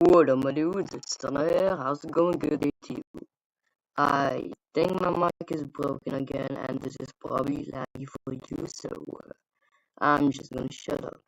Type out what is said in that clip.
What up, my dudes? It's Donna here. How's it going? Good day to you. I think my mic is broken again, and this is probably laggy for you, so I'm just gonna shut up.